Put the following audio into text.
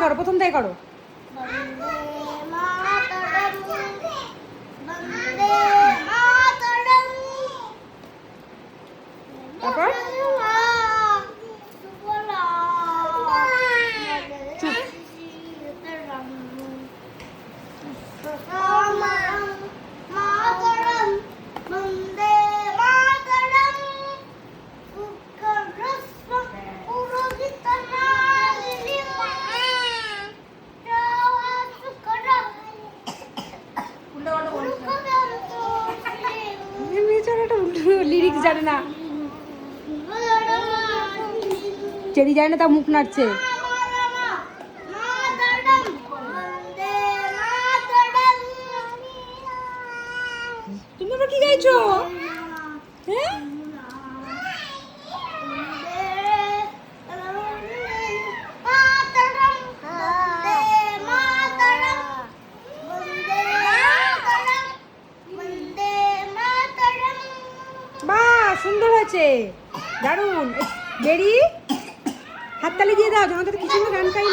করো, প্রথম থেকে করো। তারপর লিরিক্স জানে না, চেরি জানে না, তা মুখ নাড়ছে। তুমি আবার কি গাইছো? হ্যাঁ, বাহ, সুন্দর হয়েছে, দারুণ। বেরি, হাততালি দিয়ে দাও, তোমাদের কি সুন্দর গান গাই।